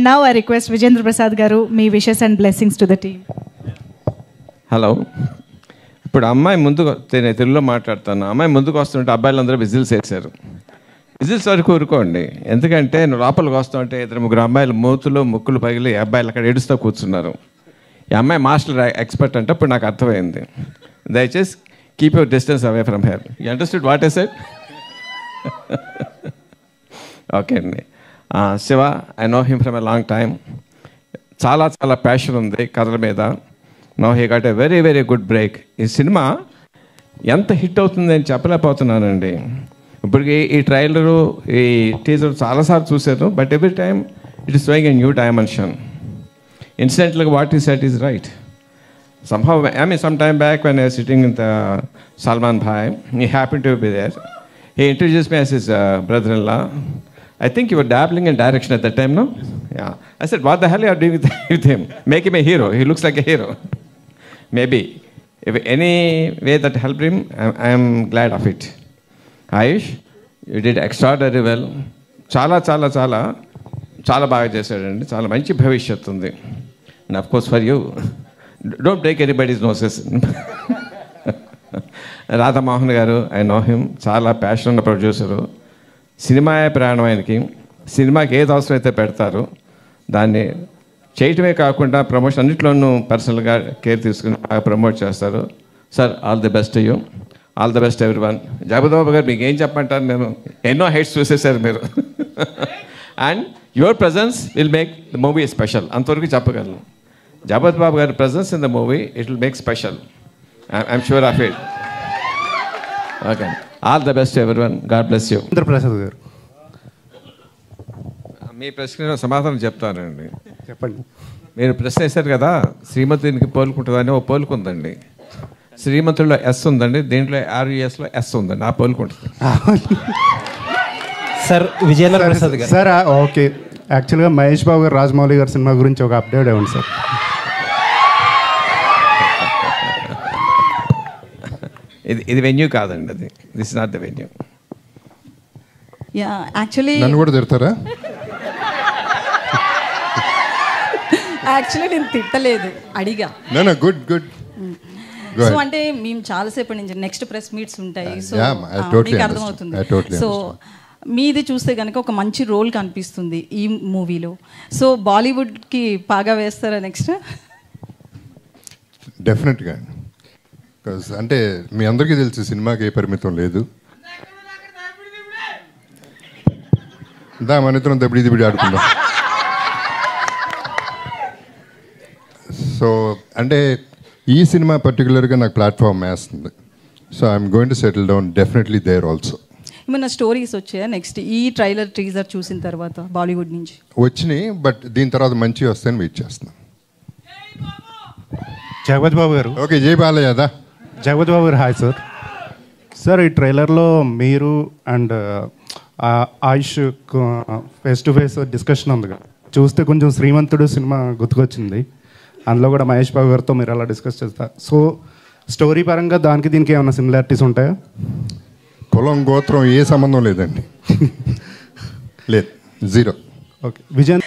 Now I request Vijendra Prasad garu, me wishes and blessings to the team. Hello, ఇప్పుడు అమ్మాయి ముందుకు నేను తెలుగులో మాట్లాడతాను. అమ్మాయి ముందుకు వస్తుంటే అబ్బాయిలందరూ విజిల్స్ వేశారు. విజిల్స్ వరకు ఊరుకోండి, ఎందుకంటే నువ్వు లోపలికి వస్తుంటే 2-3 అమ్మాయిలు మూతులు ముక్కులు పగిలి అబ్బాయిలు అక్కడ ఏడుస్తూ కూర్చున్నారు. ఈ అమ్మాయి మాస్టర్ ఎక్స్పర్ట్ అంటే ఇప్పుడు నాకు అర్థమైంది. దయచేసి keep your distance away from her. You understood what I said? Okay అండి. Shiva, I know him from a long time. చాలా చాలా ప్యాషన్ ఉంది కథల మీద. No he got a very very good break. ఈ సినిమా ఎంత హిట్ అవుతుంది అని చెప్పలేకపోతున్నానండి. ఇప్పటికి ఈ ట్రైలరు ఈ టీజర్ చాలాసార్లు చూశాను, but every time it is showing a new dimension. Incidentally, what he said is right. Somehow, I mean, some time back when I was sitting in the Salman Bhai, he happened to be there. He introduced me as his brother-in-law. I think you were dabbling in direction at that time, no? Yeah. I said, what the hell are you doing with him? Make him a hero. He looks like a hero. Maybe. If any way that helped him, I am glad of it. Ayush, you did extraordinarily well. చాలా బాగా చేశాడండి. చాలా మంచి భవిష్యత్తు ఉంది. And of course for you, don't break anybody's noses. Radha Mohan గారు, I know him, చాలా passion ఉన్న ప్రొడ్యూసరు. సినిమాయే ప్రాణం ఆయనకి. సినిమాకి ఏది అవసరం అయితే పెడతారు, దాన్ని చేయటమే కాకుండా ప్రమోషన్ అన్నింటిలోనూ పర్సనల్గా కేర్ తీసుకుని బాగా ప్రమోట్ చేస్తారు. Sir, all the best you. All the best everyone. Jagapathi Babu గారు, మీకు ఏం చెప్పంటారు? నేను ఎన్నో హైట్స్ చూసేశారు మీరు. And your presence will make the movie special. అంతవరకు చెప్పగలను. జగపతి బాబు గారి presence in the movie, it will make special. I'm sure of it. Okay, all the best everyone. God bless you. Prasad గారు, మీ ప్రశ్న సమాధానం చెప్తానండి. చెప్పండి. మీరు ప్రశ్న వేశారు కదా, శ్రీమతికి పోలుకుంటుందని. ఓ పోలుకుందండి. శ్రీమంతుల్లో ఎస్ ఉందండి, దీంట్లో RUSలో ఎస్ ఉందండి. ఆ పోలుకుంటుంది. సార్, విజయేంద్ర ప్రసాద్ గారు. Sir, okay. యాక్చువల్గా మహేష్ బాబు గారు రాజమౌళి గారి సినిమా గురించి ఒక అప్డేట్ ఇవ్వండి సార్. ఇది వెన్యూ కాదండి, అది this is not the venue. Yeah, actually నన్ను కూడా తిడతారా? యాక్చువల్లీ నేను తిట్టలేదు, అడిగా. Good good. సో అంటే మేము చాలాసేపటి నుంచి నెక్స్ట్ ప్రెస్ మీట్స్ ఉంటాయి, సో మీకు అర్థమవుతుంది. సో మీది చూస్తే కనుక ఒక మంచి రోల్ కనిపిస్తుంది ఈ మూవీలో. సో బాలీవుడ్కి పాగా వేస్తారా నెక్స్ట్? డెఫినెట్గా. అంటే మీ అందరికీ తెలుసు సినిమాకి ఏ పరిమితం లేదు. మన ఇద్దరం దబిడి ఆడుకుందాం. సో అంటే ఈ సినిమా పర్టికులర్గా నాకు ప్లాట్ఫామ్ వేస్తుంది. So I'm going to settle down definitely there also. ఏమన్నా స్టోరీస్ వచ్చాయా నెక్స్ట్ ఈ ట్రైలర్ టీజర్ చూసిన తర్వాత బాలీవుడ్ నుంచి? వచ్చినాయి, బట్ దీని తర్వాత మంచి వస్తాయని వెయిట్ చేస్తున్నాం. జగపతి బాబు గారు. ఓకే, జై బాలయ్యదా. జగపతి బాబు గారు, హాయ్ సార్. సార్, ఈ ట్రైలర్లో మీరు and Ayush face to face discussion ఉంది కదా, చూస్తే కొంచెం శ్రీమంతుడు సినిమా గుర్తుకొచ్చింది. అందులో కూడా మహేష్ బాబు గారితో మీరు అలా డిస్కస్ చేస్తారు. సో స్టోరీ పరంగా దానికి దీనికి ఏమైనా సిమిలారిటీస్ ఉంటాయా? కులం గోత్రం ఏ సంబంధం లేదండి. లేదు, జీరో. ఓకే. విజయ్,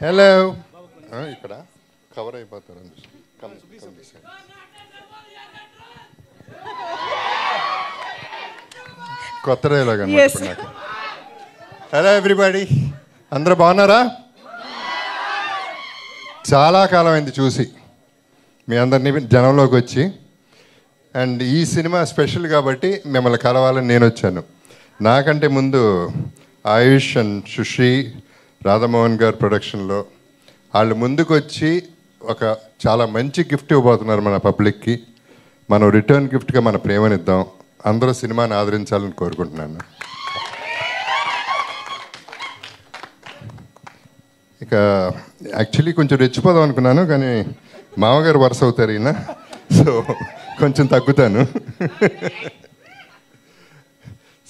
హలో. ఇక్కడ కవర్ అయిపోతారు. కొత్త డైలాగ్ అన్నమాట. హలో ఎవ్రీబడి, అందరూ బాగున్నారా? చాలా కాలం అయింది చూసి మీ అందరినీ జనంలోకి వచ్చి. అండ్ ఈ సినిమా స్పెషల్ కాబట్టి మిమ్మల్ని కలవాలని నేను వచ్చాను. నాకంటే ముందు ఆయుష్ అండ్ సుశ్రీ, రాధామోహన్ గారు ప్రొడక్షన్లో వాళ్ళు ముందుకు వచ్చి ఒక చాలా మంచి గిఫ్ట్ ఇవ్వబోతున్నారు మన పబ్లిక్కి. మనం రిటర్న్ గిఫ్ట్గా మన ప్రేమనిద్దాం. అందరూ సినిమాని ఆదరించాలని కోరుకుంటున్నాను. ఇక యాక్చువల్లీ కొంచెం రెచ్చిపోదాం అనుకున్నాను, కానీ మామగారు వరుస అవుతారు ఈయన, సో కొంచెం తగ్గుతాను.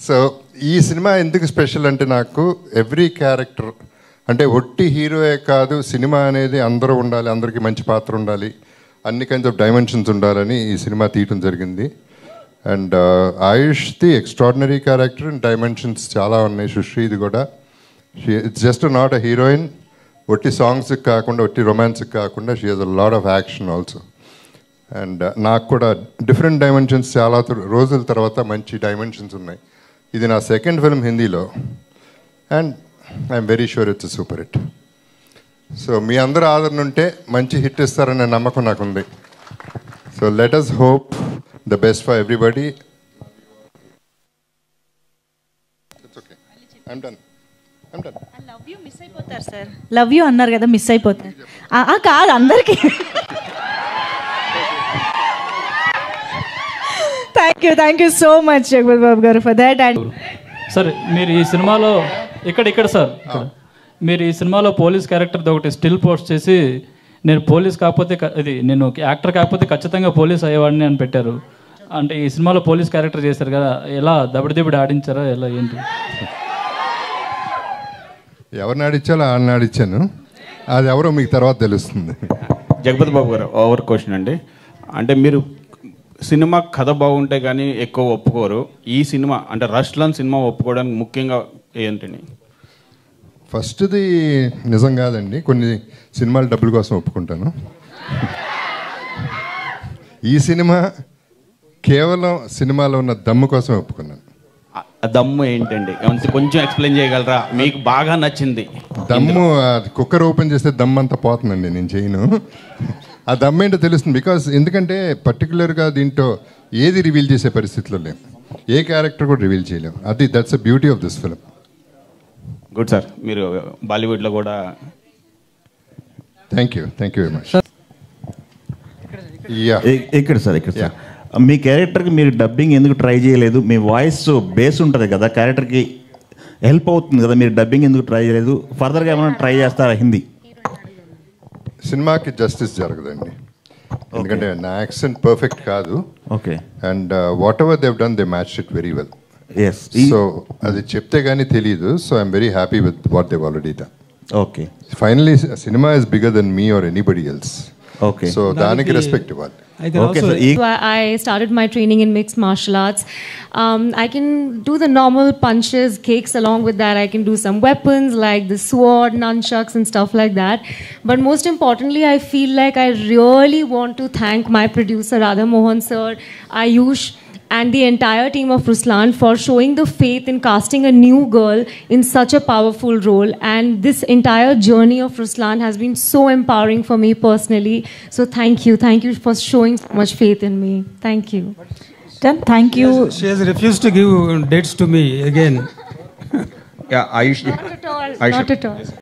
సో ఈ సినిమా ఎందుకు స్పెషల్ అంటే, నాకు ఎవ్రీ క్యారెక్టర్ అంటే ఒట్టి హీరోయే కాదు, సినిమా అనేది అందరూ ఉండాలి, అందరికీ మంచి పాత్ర ఉండాలి, అన్ని కైండ్స్ ఆఫ్ డైమెన్షన్స్ ఉండాలని ఈ సినిమా తీయటం జరిగింది. అండ్ ఆయుష్ది ఎక్స్ట్రాడినరీ క్యారెక్టర్ అండ్ డైమెన్షన్స్ చాలా ఉన్నాయి. సుశ్రీది కూడా it's just not a heroine, ఒట్టి సాంగ్స్కి కాకుండా ఒట్టి రొమాన్స్కి కాకుండా she has a lot of action also. And నాకు కూడా డిఫరెంట్ డైమెన్షన్స్ చాలా రోజుల తర్వాత మంచి డైమెన్షన్స్ ఉన్నాయి. ఇది నా సెకండ్ ఫిల్మ్ హిందీలో and I'm very sure it's super hit. So మీ అందరూ ఆదరణ ఉంటే మంచి హిట్ ఇస్తారనే నమ్మకం నాకుంది. So let us hope the best for everybody. It's okay. I'm done. Love you miss అయిపోతారు సార్. లవ్ యూ అన్నారు కదా, మిస్ అయిపోతారు. కాదు అందరికీ. Thank you so much Jagapathi Babu గారు ఫర్ దాట్. అండ్ సార్ మీరు ఈ సినిమాలో ఇక్కడ సార్ మీరు ఈ సినిమాలో పోలీస్ క్యారెక్టర్ది ఒకటి స్టిల్ పోస్ట్ చేసి నేను పోలీస్ కాకపోతే నేను యాక్టర్ కాకపోతే ఖచ్చితంగా పోలీస్ అయ్యేవాడిని అని పెట్టారు. అంటే ఈ సినిమాలో పోలీస్ క్యారెక్టర్ చేశారు కదా, ఎలా దబిడి ఆడించారా, ఎలా ఏంటి? ఎవరిని ఆడిచ్చాలో వాళ్ళని ఆడిచ్చాను, అది ఎవరో మీకు తర్వాత తెలుస్తుంది. జగపతి బాబు గారు ఓవర్ క్వశ్చన్ అండి. అంటే మీరు సినిమా కథ బాగుంటే కానీ ఎక్కువ ఒప్పుకోరు. ఈ సినిమా అంటే రష్లాన్ సినిమా ఒప్పుకోవడానికి ముఖ్యంగా ఏంటండి? ఫస్ట్ది నిజం కాదండి, కొన్ని సినిమాలు డబ్బుల కోసం ఒప్పుకుంటాను. ఈ సినిమా కేవలం సినిమాలో ఉన్న దమ్ము కోసం ఒప్పుకున్నాను. దమ్ము ఏంటండి కొంచెం ఎక్స్ప్లెయిన్ చేయగలరా? మీకు బాగా నచ్చింది దమ్ము. కుక్కర్ ఓపెన్ చేస్తే దమ్ అంతా పోతుందండి, నేను చేయను. ఆ దమ్ ఏంటో తెలుస్తుంది. బికాస్ ఎందుకంటే పర్టికులర్గా దీంట్లో ఏది రివీల్ చేసే పరిస్థితిలో లేము, ఏ క్యారెక్టర్ కూడా రివీల్ చేయలేము. అది that's a beauty of this film. Good sir. మీరు బాలీవుడ్లో కూడా థ్యాంక్ యూ వెరీ మచ్. ఇక్కడ సార్ మీ క్యారెక్టర్కి మీరు డబ్బింగ్ ఎందుకు ట్రై చేయలేదు? మీ వాయిస్ బేస్ ఉంటుంది కదా, క్యారెక్టర్కి హెల్ప్ అవుతుంది కదా, మీరు డబ్బింగ్ ఎందుకు ట్రై చేయలేదు? ఫర్దర్గా ఏమైనా ట్రై చేస్తారా హిందీ? సినిమాకి జస్టిస్ జరగదండి, ఎందుకంటే నా యాక్సెంట్ పర్ఫెక్ట్ కాదు. Okay. And whatever they've done they match it very well. Yes. So అది చెప్తే కానీ తెలియదు. So I'm very happy with what they've already done. Okay. Finally cinema is bigger than me or anybody else. Okay. So దానికి respect ఇవ్వాలి. Okay, so I started my training in mixed martial arts. I can do the normal punches, kicks. Along with that, I can do some weapons like the sword, nunchucks and stuff like that. But most importantly, I feel like I really want to thank my producer Radha Mohan sir, Ayush, and the entire team of Ruslan for showing the faith in casting a new girl in such a powerful role. And this entire journey of Ruslan has been so empowering for me personally. So thank you for showing so much faith in me. Thank you. Thank you. She has refused to give dates to me again. Yeah, Ayush. Not at all.